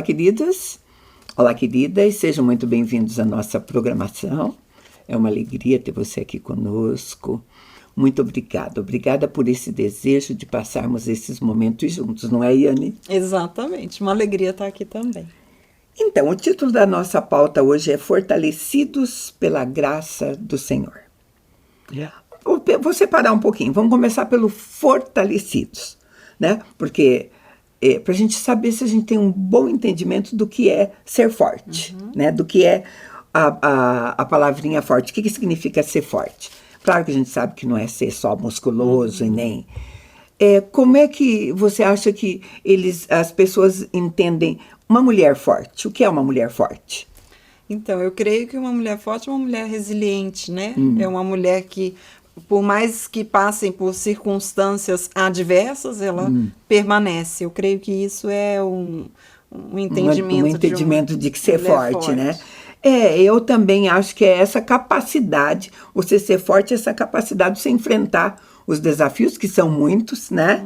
Olá, queridos. Olá, queridas. Sejam muito bem-vindos à nossa programação. É uma alegria ter você aqui conosco. Muito obrigada. Obrigada por esse desejo de passarmos esses momentos juntos, não é, Yane? Exatamente. Uma alegria estar aqui também. Então, o título da nossa pauta hoje é Fortalecidos pela Graça do Senhor. Vou separar um pouquinho. Vamos começar pelo fortalecidos, né? Porque para a gente saber se a gente tem um bom entendimento do que é ser forte, né? Do que é a palavrinha forte. O que significa ser forte? Claro que a gente sabe que não é ser só musculoso e nem... como é que você acha que as pessoas entendem uma mulher forte? O que é uma mulher forte? Então, eu creio que uma mulher forte é uma mulher resiliente, né? É uma mulher que, por mais que passem por circunstâncias adversas, ela permanece. Eu creio que isso é um entendimento, um entendimento de que ser forte, né? É, eu também acho que é essa capacidade, você ser forte, essa capacidade de você enfrentar os desafios, que são muitos, né?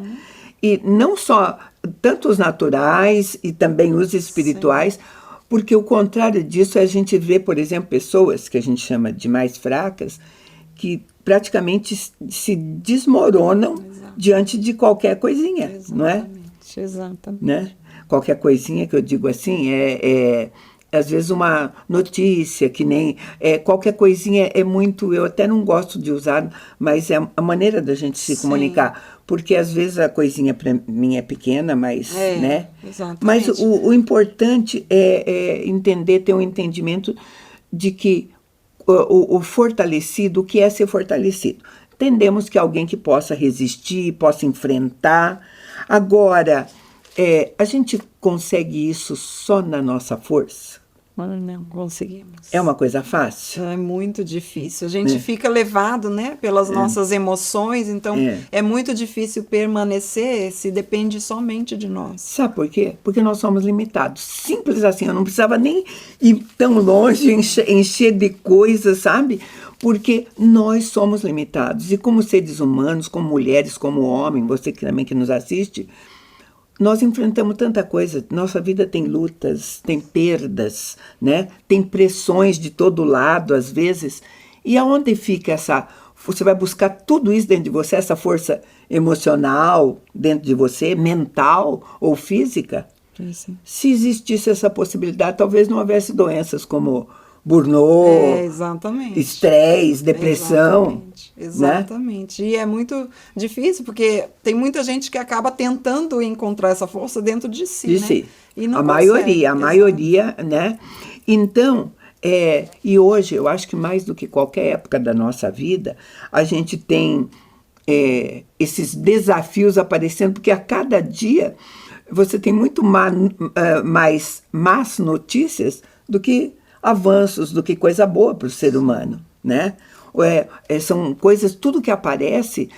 E não só, tanto os naturais e também os espirituais, sim. Porque o contrário disso, a gente vê, por exemplo, pessoas que a gente chama de mais fracas, que praticamente se desmoronam diante de qualquer coisinha, não é? Exatamente. Né? Qualquer coisinha que eu digo assim às vezes uma notícia, que nem qualquer coisinha é muito, eu até não gosto de usar, mas é a maneira da gente se comunicar, porque às vezes a coisinha para mim é pequena, mas, né? Exatamente. Mas o importante é entender, ter um entendimento de que o fortalecido, o que é ser fortalecido? Entendemos que alguém que possa resistir, possa enfrentar. Agora, a gente consegue isso só na nossa força? Não conseguimos. É uma coisa fácil? É muito difícil. A gente fica levado, né, pelas nossas emoções, então é muito difícil permanecer se depende somente de nós. Sabe por quê? Porque nós somos limitados. Simples assim, eu não precisava nem ir tão longe, encher de coisas, sabe? Porque nós somos limitados. E como seres humanos, como mulheres, como homem, você que também que nos assiste, nós enfrentamos tanta coisa. Nossa vida tem lutas, tem perdas, né? Tem pressões de todo lado, às vezes. E aonde fica essa... Você vai buscar tudo isso dentro de você, essa força emocional dentro de você, mental ou física? Sim. Se existisse essa possibilidade, talvez não houvesse doenças como burnout, estresse, depressão. Exatamente. Né? E é muito difícil, porque tem muita gente que acaba tentando encontrar essa força dentro de si, né? Si. E não a consegue. maioria, né? Então, e hoje, eu acho que mais do que qualquer época da nossa vida, a gente tem esses desafios aparecendo, porque a cada dia você tem muito mais más notícias do que avanços, do que coisa boa para o ser humano, né? São coisas, tudo que aparece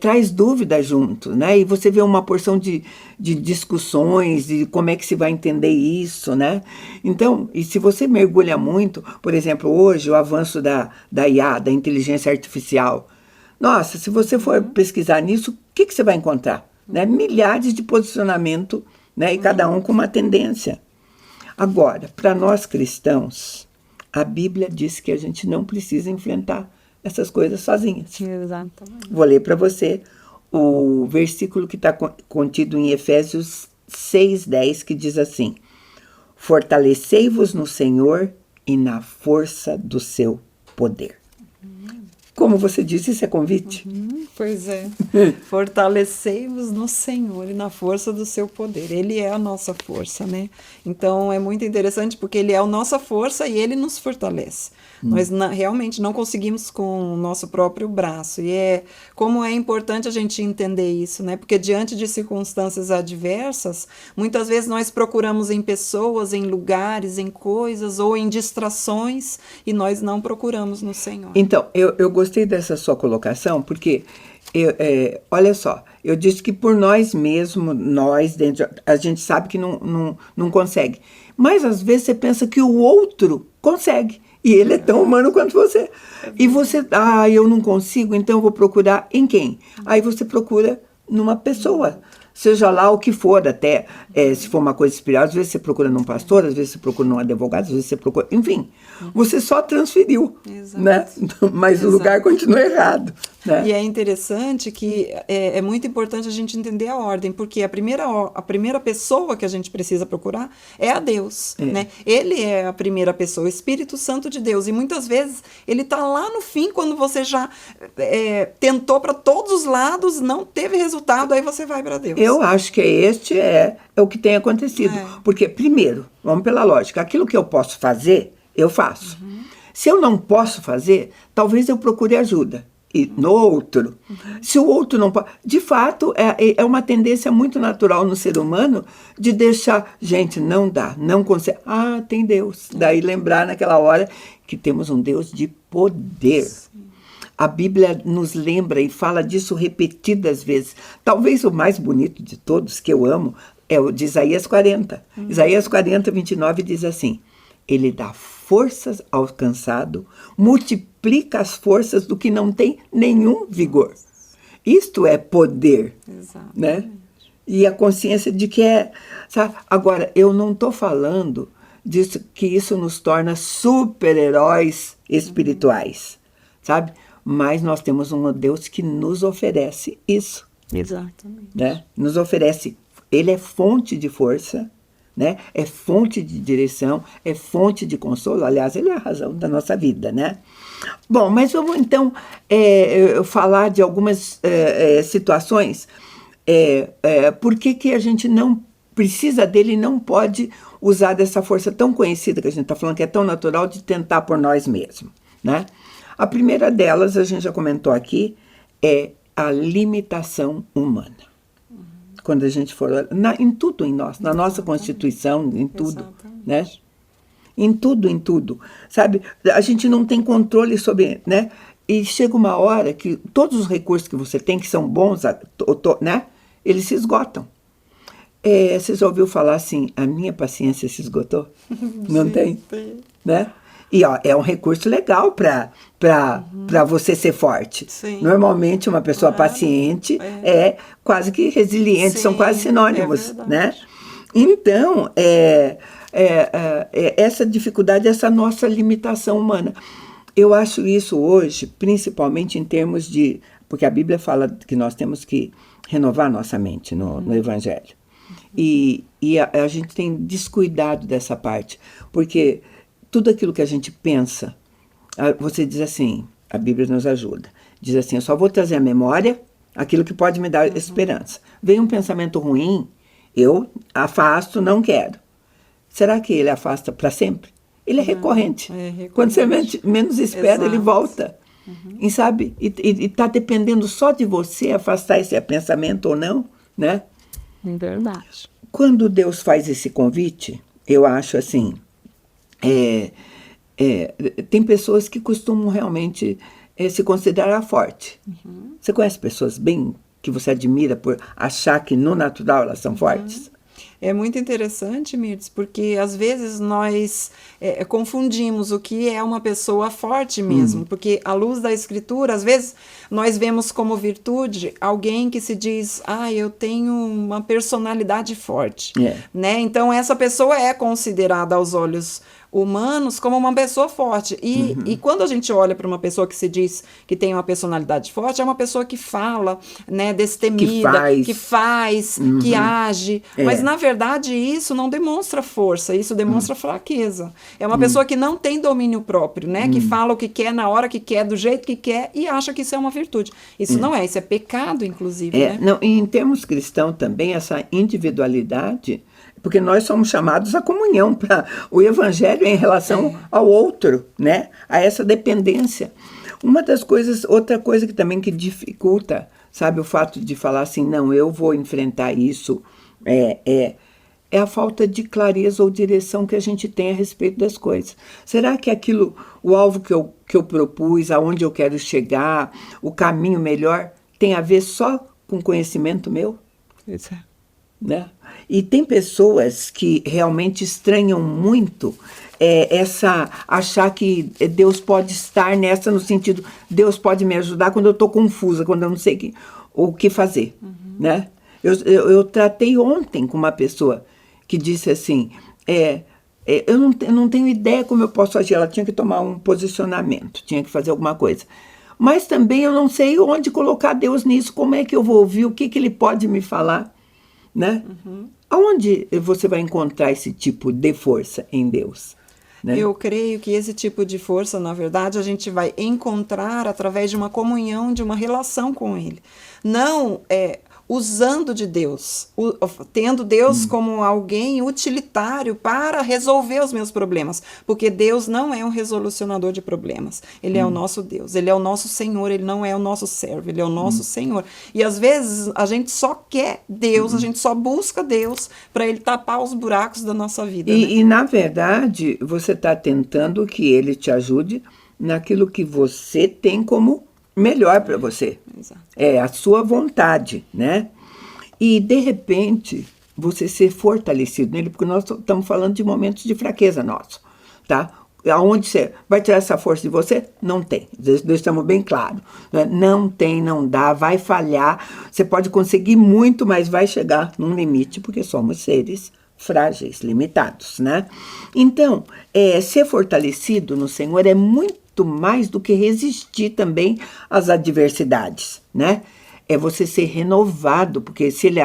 traz dúvida junto, né? E você vê uma porção de discussões, de como é que se vai entender isso, né? Então, e se você mergulha muito, por exemplo, hoje o avanço da IA, da inteligência artificial, nossa, se você for pesquisar nisso, o que você vai encontrar? Né? Milhares de posicionamento, né? E cada um com uma tendência. Agora, para nós cristãos, a Bíblia diz que a gente não precisa enfrentar essas coisas sozinhas. Exatamente. Vou ler para você o versículo que está contido em Efésios 6:10, que diz assim: fortalecei-vos no Senhor e na força do seu poder. Como você disse, isso é convite? Pois é. Fortalecei-vos no Senhor e na força do seu poder. Ele é a nossa força, né? Então, é muito interessante porque Ele é a nossa força e Ele nos fortalece. Nós realmente não conseguimos com o nosso próprio braço. E como é importante a gente entender isso, né? Porque diante de circunstâncias adversas, muitas vezes nós procuramos em pessoas, em lugares, em coisas ou em distrações e nós não procuramos no Senhor. Então, eu gostei dessa sua colocação, porque, olha só, eu disse que por nós mesmos, a gente sabe que não consegue. Mas, às vezes, você pensa que o outro consegue. E ele é tão humano quanto você. E você, eu não consigo, então eu vou procurar em quem? Aí você procura numa pessoa, seja lá o que for, até se for uma coisa espiritual, às vezes você procura num pastor, às vezes você procura num advogado, às vezes você procura... Enfim, você só transferiu, né? Mas o lugar continua errado. Né? E é interessante que é muito importante a gente entender a ordem, porque a primeira pessoa que a gente precisa procurar é a Deus. Né? Ele é a primeira pessoa, o Espírito Santo de Deus. E muitas vezes ele está lá no fim, quando você já tentou para todos os lados, não teve resultado, aí você vai para Deus. Eu acho que este é o que tem acontecido. Porque, primeiro, vamos pela lógica, aquilo que eu posso fazer, eu faço. Se eu não posso fazer, talvez eu procure ajuda. E no outro. Se o outro não pode... De fato, é uma tendência muito natural no ser humano de deixar... Gente, não dá, não consegue. Ah, tem Deus. Daí lembrar naquela hora que temos um Deus de poder. Sim. A Bíblia nos lembra e fala disso repetidas vezes. Talvez o mais bonito de todos, que eu amo, é o de Isaías 40. Isaías 40, 29 diz assim: Ele dá forças ao cansado, multiplica as forças do que não tem nenhum vigor. Isto é poder. Exatamente. Né? E a consciência de que sabe? Agora, eu não estou falando disso, que isso nos torna super-heróis espirituais, sabe? Mas nós temos um Deus que nos oferece isso. Exatamente. Né? Nos oferece. Ele é fonte de força, né? É fonte de direção, é fonte de consolo. Aliás, ele é a razão da nossa vida, né? Bom, mas vamos então falar de algumas situações. Por que a gente não precisa dele e não pode usar dessa força tão conhecida que a gente está falando, que é tão natural, de tentar por nós mesmos, né? A primeira delas, a gente já comentou aqui, é a limitação humana. Quando a gente for... em tudo em nós, na nossa Constituição, em tudo. Né? Em tudo. Sabe? A gente não tem controle sobre... Né? E chega uma hora que todos os recursos que você tem, que são bons, né? Eles se esgotam. Você já ouviu falar assim, a minha paciência se esgotou? Não tem? Né? E é um recurso legal para você ser forte. Sim. Normalmente, uma pessoa paciente é quase que resiliente, são quase sinônimos. Né? Então, essa dificuldade, essa nossa limitação humana. Eu acho isso hoje, principalmente em termos de... Porque a Bíblia fala que nós temos que renovar nossa mente no Evangelho. E a gente tem descuidado dessa parte, porque... Tudo aquilo que a gente pensa, você diz assim, a Bíblia nos ajuda, diz assim, eu só vou trazer à memória aquilo que pode me dar esperança. Vem um pensamento ruim, eu afasto, não quero. Será que ele afasta para sempre? Ele é recorrente. Quando você menos espera, ele volta. E sabe? E está dependendo só de você afastar esse pensamento ou não, né? É verdade. Quando Deus faz esse convite, eu acho assim... tem pessoas que costumam realmente se considerar forte. Você conhece pessoas bem que você admira por achar que no natural elas são fortes? É muito interessante, Mirtz, porque às vezes nós confundimos o que é uma pessoa forte mesmo, porque à luz da Escritura, às vezes nós vemos como virtude alguém que se diz, eu tenho uma personalidade forte, né? Então essa pessoa é considerada aos olhos humanos como uma pessoa forte. E quando a gente olha para uma pessoa que se diz que tem uma personalidade forte, é uma pessoa que fala, né, destemida, que faz, que age. Mas, na verdade, isso não demonstra força, isso demonstra fraqueza. É uma pessoa que não tem domínio próprio, né? Que fala o que quer, na hora que quer, do jeito que quer, e acha que isso é uma virtude. Isso não é, isso é pecado, inclusive. Né? Não, e em termos cristãos também, essa individualidade... Porque nós somos chamados à comunhão, para o Evangelho em relação ao outro, né? A essa dependência. Outra coisa que também que dificulta, sabe, o fato de falar assim, não, eu vou enfrentar isso, é a falta de clareza ou direção que a gente tem a respeito das coisas. Será que o alvo que eu propus, aonde eu quero chegar, o caminho melhor, tem a ver só com conhecimento meu? Isso é. Né? E tem pessoas que realmente estranham muito achar que Deus pode estar nessa, no sentido, Deus pode me ajudar quando eu estou confusa, quando eu não sei o que fazer, né? Eu tratei ontem com uma pessoa que disse assim, eu não tenho ideia como eu posso agir. Ela tinha que tomar um posicionamento, tinha que fazer alguma coisa. Mas também eu não sei onde colocar Deus nisso, como é que eu vou ouvir, o que Ele pode me falar, né? Aonde você vai encontrar esse tipo de força em Deus? Né? Eu creio que esse tipo de força, na verdade, a gente vai encontrar através de uma comunhão, de uma relação com Ele. Não usando de Deus, tendo Deus como alguém utilitário para resolver os meus problemas, porque Deus não é um resolucionador de problemas, Ele é o nosso Deus, Ele é o nosso Senhor, Ele não é o nosso servo, Ele é o nosso Senhor. E às vezes a gente só quer Deus, a gente só busca Deus para Ele tapar os buracos da nossa vida. E na verdade, você está tentando que Ele te ajude naquilo que você tem como melhor para você. Exato. É a sua vontade, né? E, de repente, você ser fortalecido nele, porque nós estamos falando de momentos de fraqueza nosso, tá? Aonde você vai tirar essa força de você? Não tem. Deixamos bem claro. Né? Não tem, não dá, vai falhar. Você pode conseguir muito, mas vai chegar num limite, porque somos seres frágeis, limitados, né? Então, ser fortalecido no Senhor é muito mais do que resistir também às adversidades, né? É você ser renovado, porque se Ele é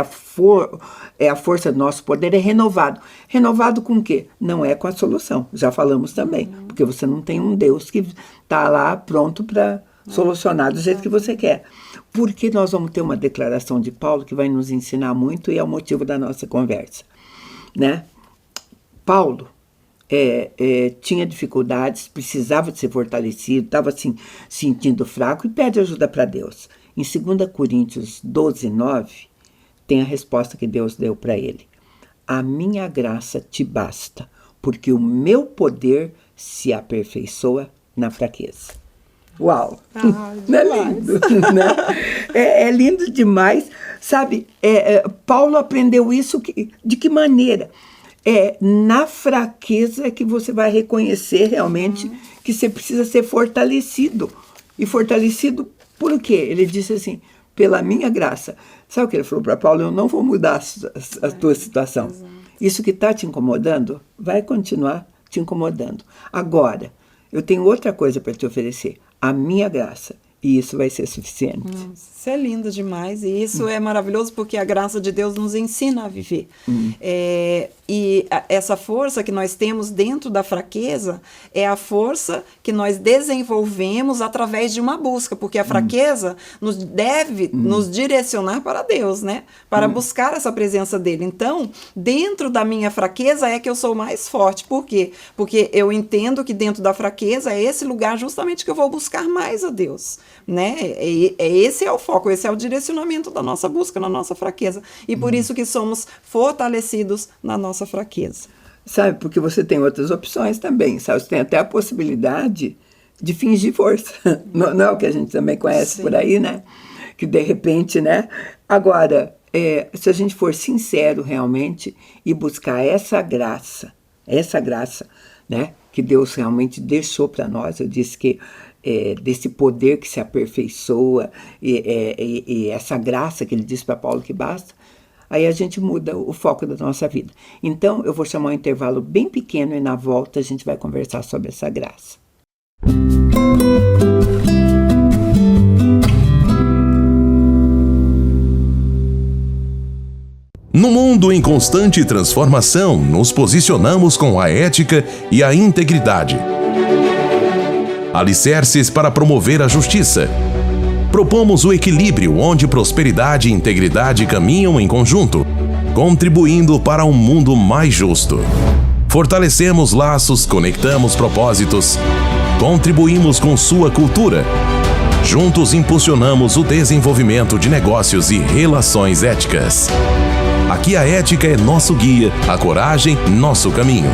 a força do nosso poder, é renovado. Renovado com o quê? Não é com a solução, já falamos também, porque você não tem um Deus que está lá pronto para solucionar do jeito que você quer. Porque nós vamos ter uma declaração de Paulo que vai nos ensinar muito e é o motivo da nossa conversa, né? Paulo tinha dificuldades, precisava de ser fortalecido, estava assim, sentindo fraco e pede ajuda para Deus. Em 2 Coríntios 12, 9, tem a resposta que Deus deu para ele. A minha graça te basta, porque o meu poder se aperfeiçoa na fraqueza. Uau! Não é lindo? Né? É lindo demais. Sabe, Paulo aprendeu isso de que maneira? Na fraqueza que você vai reconhecer realmente que você precisa ser fortalecido. E fortalecido por quê? Ele disse assim, pela minha graça. Sabe o que ele falou para Paulo? Eu não vou mudar a tua situação. Exato. Isso que está te incomodando vai continuar te incomodando. Agora, eu tenho outra coisa para te oferecer. A minha graça. E isso vai ser suficiente. Isso é lindo demais. E isso é maravilhoso porque a graça de Deus nos ensina a viver. E essa força que nós temos dentro da fraqueza é a força que nós desenvolvemos através de uma busca. Porque a fraqueza deve nos direcionar para Deus, né? Para buscar essa presença dele. Então, dentro da minha fraqueza é que eu sou mais forte. Por quê? Porque eu entendo que dentro da fraqueza é esse lugar justamente que eu vou buscar mais a Deus. Né? Esse é o foco, esse é o direcionamento da nossa busca, na nossa fraqueza. E por isso que somos fortalecidos na nossa fraqueza. Sabe, porque você tem outras opções também, sabe? Você tem até a possibilidade de fingir força. Não é o que a gente também conhece Sim. por aí, né? Que de repente, né? Agora, se a gente for sincero realmente e buscar essa graça, né? Que Deus realmente deixou para nós, eu disse que desse poder que se aperfeiçoa e essa graça que ele disse para Paulo que basta, aí a gente muda o foco da nossa vida. Então, eu vou chamar um intervalo bem pequeno e na volta a gente vai conversar sobre essa graça. No mundo em constante transformação, nos posicionamos com a ética e a integridade. Alicerces para promover a justiça. Propomos o equilíbrio onde prosperidade e integridade caminham em conjunto, contribuindo para um mundo mais justo. Fortalecemos laços, conectamos propósitos, contribuímos com sua cultura. Juntos impulsionamos o desenvolvimento de negócios e relações éticas. Aqui a ética é nosso guia, a coragem, nosso caminho.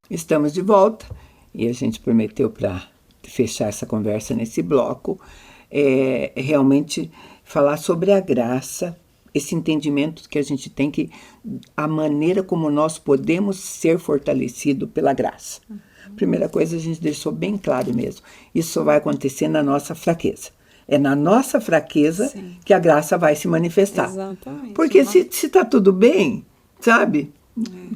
Estamos de volta e a gente prometeu para fechar essa conversa nesse bloco, realmente falar sobre a graça, esse entendimento que a gente tem que a maneira como nós podemos ser fortalecidos pela graça. Primeira coisa, a gente deixou bem claro mesmo. Isso só vai acontecer na nossa fraqueza. É na nossa fraqueza que a graça vai se manifestar. Exatamente. Porque se está tudo bem, sabe?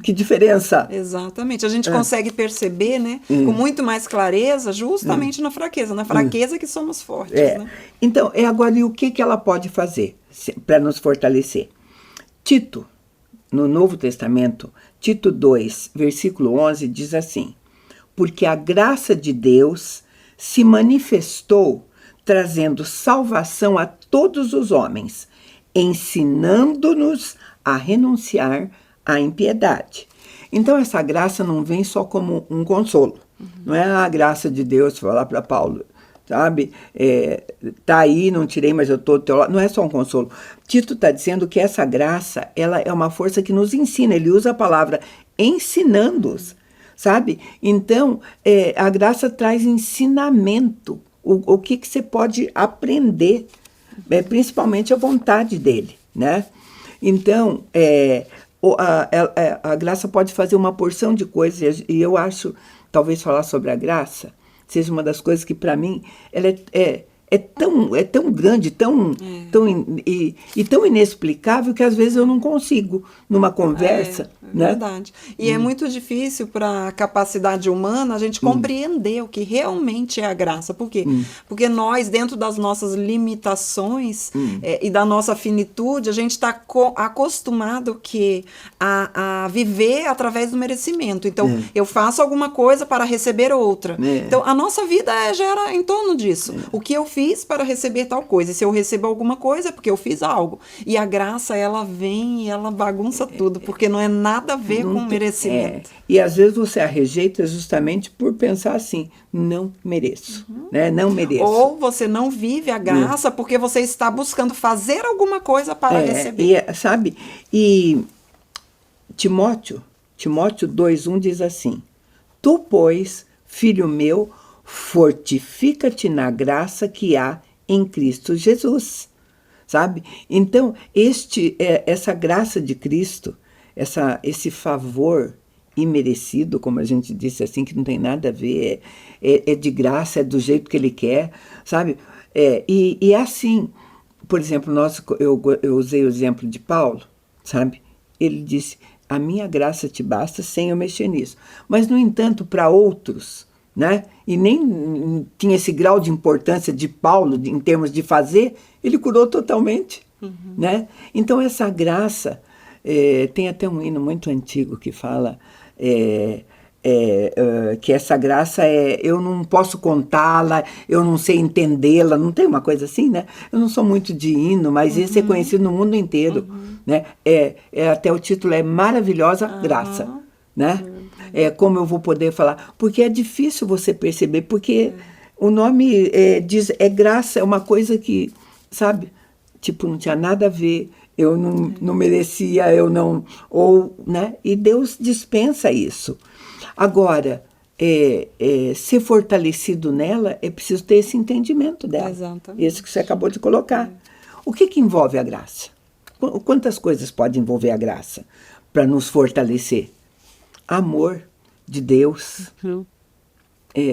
Que diferença? Exatamente. A gente consegue perceber, né, com muito mais clareza, justamente na fraqueza que somos fortes. Né? Então, agora, e o que ela pode fazer para nos fortalecer? Tito, no Novo Testamento, Tito 2, versículo 11, diz assim: porque a graça de Deus se manifestou trazendo salvação a todos os homens, ensinando-nos a renunciar à impiedade. Então, essa graça não vem só como um consolo. Não é a graça de Deus, falar para Paulo, sabe? Tá aí, não tirei, mas eu estou do teu lado. Não é só um consolo. Tito está dizendo que essa graça, ela é uma força que nos ensina. Ele usa a palavra ensinando-os, sabe? Então, a graça traz ensinamento. O que você pode aprender, principalmente a vontade dele, né? Então, a graça pode fazer uma porção de coisas, e eu acho, talvez falar sobre a graça seja uma das coisas que, para mim, ela é tão grande, tão inexplicável que às vezes eu não consigo, numa conversa. Né? Verdade. E é muito difícil para a capacidade humana a gente compreender o que realmente é a graça. Por quê? Porque nós, dentro das nossas limitações e da nossa finitude, a gente está acostumado a viver através do merecimento. Então, eu faço alguma coisa para receber outra. Então, a nossa vida gera em torno disso. O que eu fiz para receber tal coisa. E se eu recebo alguma coisa é porque eu fiz algo. E a graça, ela vem e ela bagunça tudo, porque não é nada a ver com merecimento. E às vezes você a rejeita justamente por pensar assim, não mereço, né? Não mereço. Ou você não vive a graça porque você está buscando fazer alguma coisa para receber. Sabe? E Timóteo 2:1 diz assim: tu, pois, filho meu, fortifica-te na graça que há em Cristo Jesus. Sabe? Então, essa graça de Cristo, esse favor imerecido, como a gente disse assim, que não tem nada a ver, é de graça, é do jeito que ele quer, sabe? E é assim, por exemplo, eu usei o exemplo de Paulo, sabe? Ele disse, a minha graça te basta sem eu mexer nisso. Mas, no entanto, para outros, né? E nem tinha esse grau de importância de Paulo em termos de fazer, ele curou totalmente, né? Então, essa graça... tem até um hino muito antigo que fala que essa graça eu não posso contá-la, eu não sei entendê-la, não tem uma coisa assim, né? Eu não sou muito de hino, mas esse é conhecido no mundo inteiro, né? Até o título é Maravilhosa Graça, né? Como eu vou poder falar? Porque é difícil você perceber, porque o nome diz, graça, é uma coisa que, sabe, tipo, não tinha nada a ver, eu não merecia, eu não... né? E Deus dispensa isso. Agora, ser fortalecido nela, é preciso ter esse entendimento dela. Exatamente. Esse que você acabou de colocar. O que envolve a graça? Quantas coisas pode envolver a graça para nos fortalecer? Amor de Deus.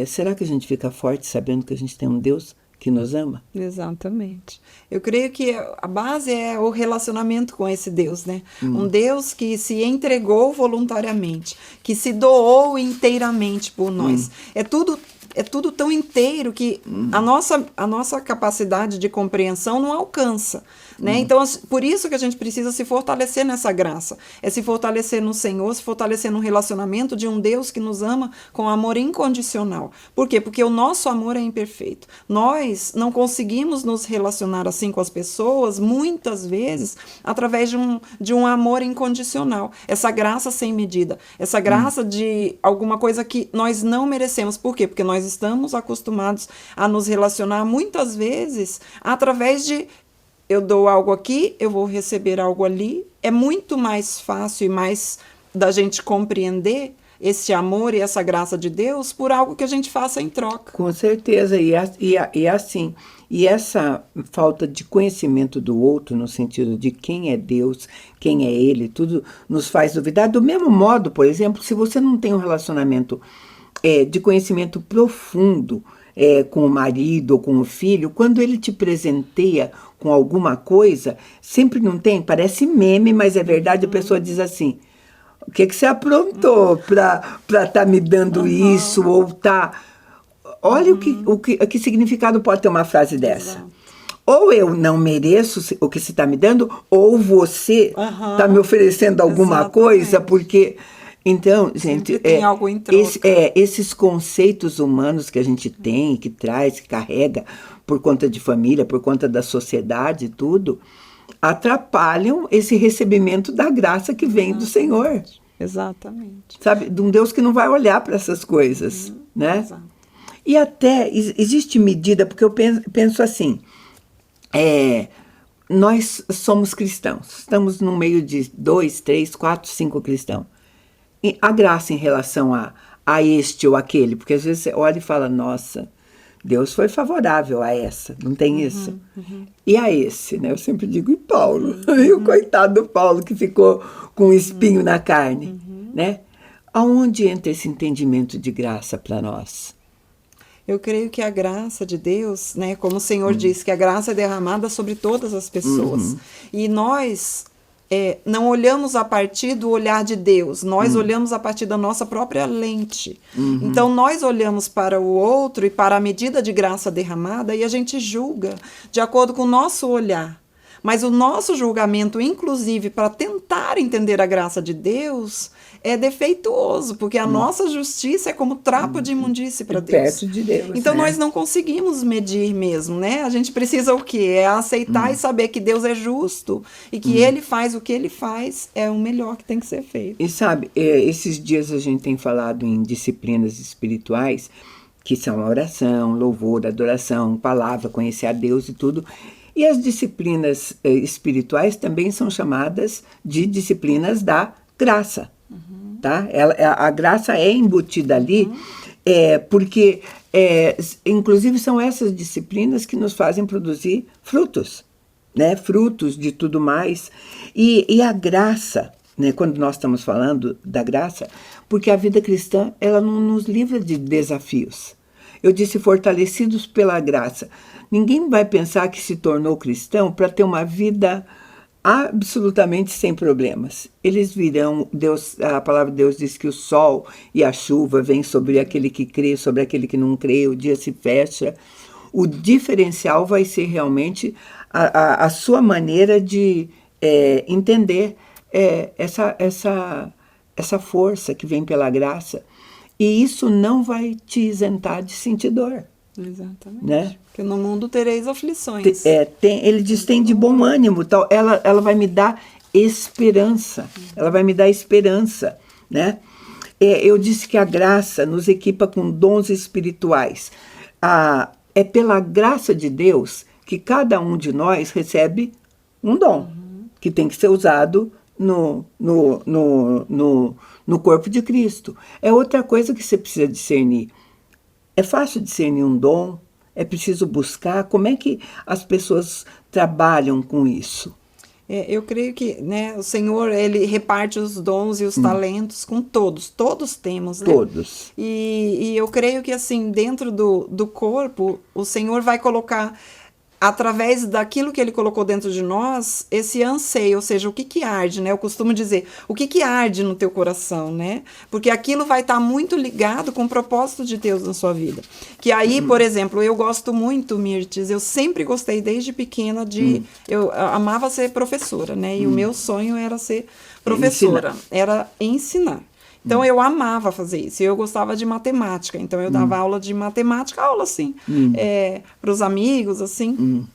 Será que a gente fica forte sabendo que a gente tem um Deus que nos ama? Exatamente. Eu creio que a base é o relacionamento com esse Deus, né? Um Deus que se entregou voluntariamente, que se doou inteiramente por nós. É tudo tão inteiro que a nossa capacidade de compreensão não alcança, né? Então, por isso que a gente precisa se fortalecer nessa graça. É se fortalecer no Senhor, se fortalecer no relacionamento de um Deus que nos ama com amor incondicional. Por quê? Porque o nosso amor é imperfeito. Nós não conseguimos nos relacionar assim com as pessoas, muitas vezes, através de um amor incondicional. Essa graça sem medida. Essa graça de alguma coisa que nós não merecemos. Por quê? Porque nós estamos acostumados a nos relacionar muitas vezes através de eu dou algo aqui, eu vou receber algo ali. É muito mais fácil e mais da gente compreender esse amor e essa graça de Deus por algo que a gente faça em troca. Com certeza, e assim, e essa falta de conhecimento do outro, no sentido de quem é Deus, quem é Ele, tudo nos faz duvidar. Do mesmo modo, por exemplo, se você não tem um relacionamento de conhecimento profundo com o marido ou com o filho, quando ele te presenteia com alguma coisa, sempre não tem, parece meme, mas é verdade, a pessoa diz assim: o que você aprontou para estar me dando isso? Ou tá. Olha que significado pode ter uma frase dessa. Exato. Ou eu não mereço o que você está me dando, ou você está me oferecendo alguma Exatamente. coisa, porque. Então, gente, Sempre tem algo em troca. Esses conceitos humanos que a gente tem, que traz, que carrega por conta de família, por conta da sociedade e tudo, atrapalham esse recebimento da graça que vem do Senhor. Exatamente. Sabe? De um Deus que não vai olhar para essas coisas, né? Exato. E até existe medida, porque eu penso assim, nós somos cristãos, estamos no meio de 2, 3, 4, 5 cristãos. E a graça em relação a este ou aquele, porque às vezes você olha e fala, nossa, Deus foi favorável a essa, não tem isso? E a esse, né? Eu sempre digo, e Paulo? E o coitado do Paulo que ficou com um espinho na carne, né? Aonde entra esse entendimento de graça para nós? Eu creio que a graça de Deus, né, como o Senhor disse, que a graça é derramada sobre todas as pessoas. E nós não olhamos a partir do olhar de Deus, nós olhamos a partir da nossa própria lente. Então nós olhamos para o outro e para a medida de graça derramada e a gente julga de acordo com o nosso olhar. Mas o nosso julgamento, inclusive, para tentar entender a graça de Deus, é defeituoso, porque a nossa justiça é como trapo de imundície para Deus. Perto de Deus. Então né? nós não conseguimos medir mesmo, né? A gente precisa o quê? É aceitar e saber que Deus é justo e que Ele faz o que Ele faz, é o melhor que tem que ser feito. E sabe, esses dias a gente tem falado em disciplinas espirituais, que são a oração, louvor, adoração, palavra, conhecer a Deus e tudo. E as disciplinas espirituais também são chamadas de disciplinas da graça. Tá? A graça é embutida ali, porque, inclusive, são essas disciplinas que nos fazem produzir frutos, né? Frutos de tudo mais. E a graça, né? Quando nós estamos falando da graça, porque a vida cristã ela não nos livra de desafios. Eu disse fortalecidos pela graça. Ninguém vai pensar que se tornou cristão para ter uma vida absolutamente sem problemas. Eles virão, a palavra de Deus diz que o sol e a chuva vêm sobre aquele que crê, sobre aquele que não crê, o dia se fecha. O diferencial vai ser realmente a sua maneira de entender essa força que vem pela graça. E isso não vai te isentar de sentir dor. Exatamente. Né? Porque no mundo tereis aflições. Ele diz, tem de bom ânimo. Tal. Ela vai me dar esperança. Ela vai me dar esperança. Né? Eu disse que a graça nos equipa com dons espirituais. É pela graça de Deus que cada um de nós recebe um dom, que tem que ser usado no corpo de Cristo. É outra coisa que você precisa discernir. É fácil discernir um dom, é preciso buscar. Como é que as pessoas trabalham com isso? Eu creio que, né, o Senhor, Ele reparte os dons e os talentos com todos. Todos temos, né? Todos. E eu creio que, assim, dentro do corpo, o Senhor vai colocar, através daquilo que Ele colocou dentro de nós, esse anseio, ou seja, o que arde, né? Eu costumo dizer, o que arde no teu coração, né? Porque aquilo vai estar muito ligado com o propósito de Deus na sua vida. Que aí, por exemplo, eu gosto muito, Mirtes, eu sempre gostei desde pequena eu amava ser professora, né? E o meu sonho era ser professora, era ensinar. Então, eu amava fazer isso. Eu gostava de matemática. Então, eu dava aula de matemática, aula assim, para os amigos, assim.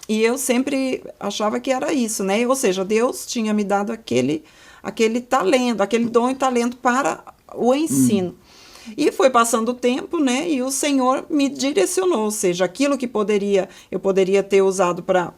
E eu sempre achava que era isso, né? Ou seja, Deus tinha me dado aquele talento, aquele dom e talento para o ensino. E foi passando o tempo, né? E o Senhor me direcionou. Ou seja, aquilo que eu poderia ter usado para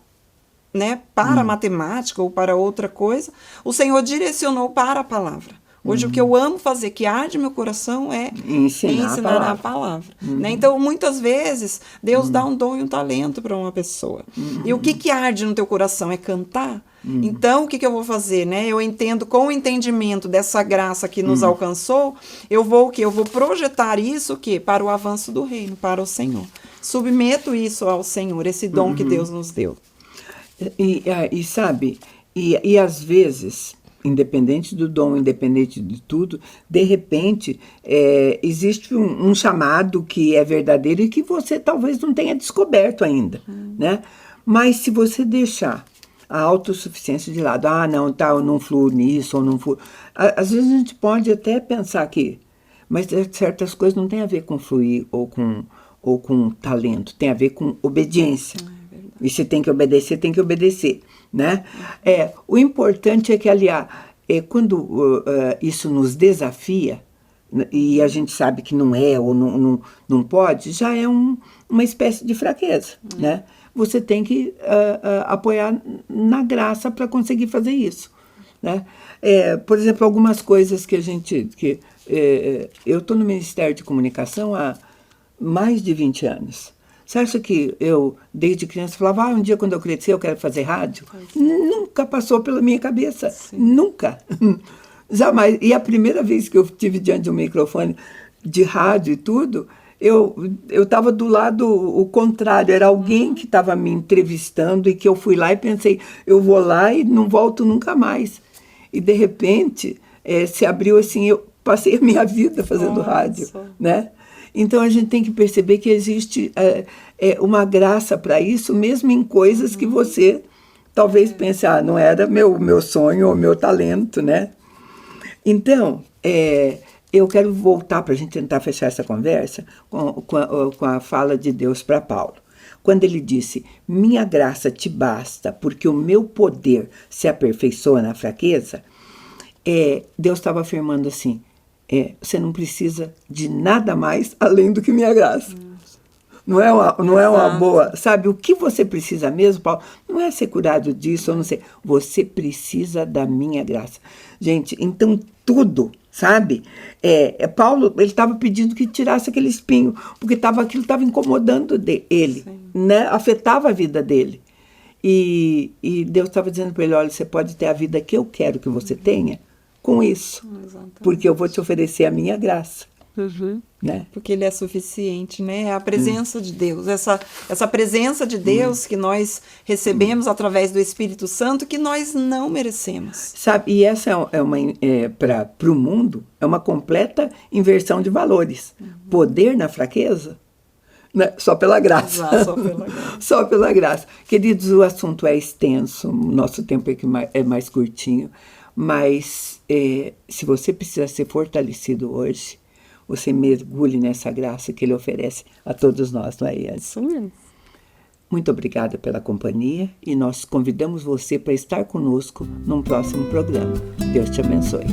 matemática ou para outra coisa, o Senhor direcionou para a palavra. Hoje o que eu amo fazer, que arde meu coração, é ensinar a palavra. Né? Então, muitas vezes, Deus dá um dom e um talento para uma pessoa. E o que arde no teu coração? É cantar? Então, o que eu vou fazer? Né? Eu entendo, com o entendimento dessa graça que nos alcançou, eu vou o quê? Eu vou projetar isso o quê? Para o avanço do reino, para o Senhor. Submeto isso ao Senhor, esse dom que Deus nos deu. E sabe, e às vezes, independente do dom, independente de tudo, de repente, existe um chamado que é verdadeiro e que você talvez não tenha descoberto ainda, né? Mas se você deixar a autossuficiência de lado, não, tá, eu não fluo nisso, ou não fluo... Às vezes a gente pode até pensar que, mas certas coisas não têm a ver com fluir ou com talento, tem a ver com obediência. E se tem que obedecer, né? O importante é que, aliás, quando isso nos desafia, e a gente sabe que não é ou não pode, já é uma espécie de fraqueza, né? Você tem que apoiar na graça para conseguir fazer isso, né? Por exemplo, algumas coisas que eu estou no Ministério de Comunicação há mais de 20 anos. Você acha que eu, desde criança, falava, um dia quando eu crescer eu quero fazer rádio? Nunca passou pela minha cabeça. Sim. Nunca. Jamais. E a primeira vez que eu estive diante de um microfone de rádio e tudo, eu estava do lado o contrário. Era alguém que estava me entrevistando e que eu fui lá e pensei, eu vou lá e não volto nunca mais. E, de repente, se abriu assim, eu passei a minha vida fazendo rádio, né? Então, a gente tem que perceber que existe uma graça para isso, mesmo em coisas que você talvez pense, não era meu sonho ou meu talento, né? Então, eu quero voltar para a gente tentar fechar essa conversa com a fala de Deus para Paulo. Quando ele disse, minha graça te basta, porque o meu poder se aperfeiçoa na fraqueza, Deus estava afirmando assim, você não precisa de nada mais além do que minha graça. Não é uma boa... Sabe, o que você precisa mesmo, Paulo, não é ser curado disso, ou não sei. Você precisa da minha graça. Gente, então tudo, sabe? Paulo, ele estava pedindo que tirasse aquele espinho, porque aquilo estava incomodando ele, né? Afetava a vida dele. E Deus estava dizendo para ele, olha, você pode ter a vida que eu quero que você tenha, com isso, porque eu vou te oferecer a minha graça. Né? Porque ele é suficiente, né? É a presença de Deus, essa presença de Deus que nós recebemos através do Espírito Santo, que nós não merecemos. Sabe, e essa para o mundo, é uma completa inversão de valores. Poder na fraqueza, né? Só pela graça. Só pela graça. Só pela graça. Queridos, o assunto é extenso, o nosso tempo é mais curtinho, mas se você precisa ser fortalecido hoje, você mergulhe nessa graça que ele oferece a todos nós, não é isso? Isso mesmo. Muito obrigada pela companhia e nós convidamos você para estar conosco num próximo programa. Deus te abençoe.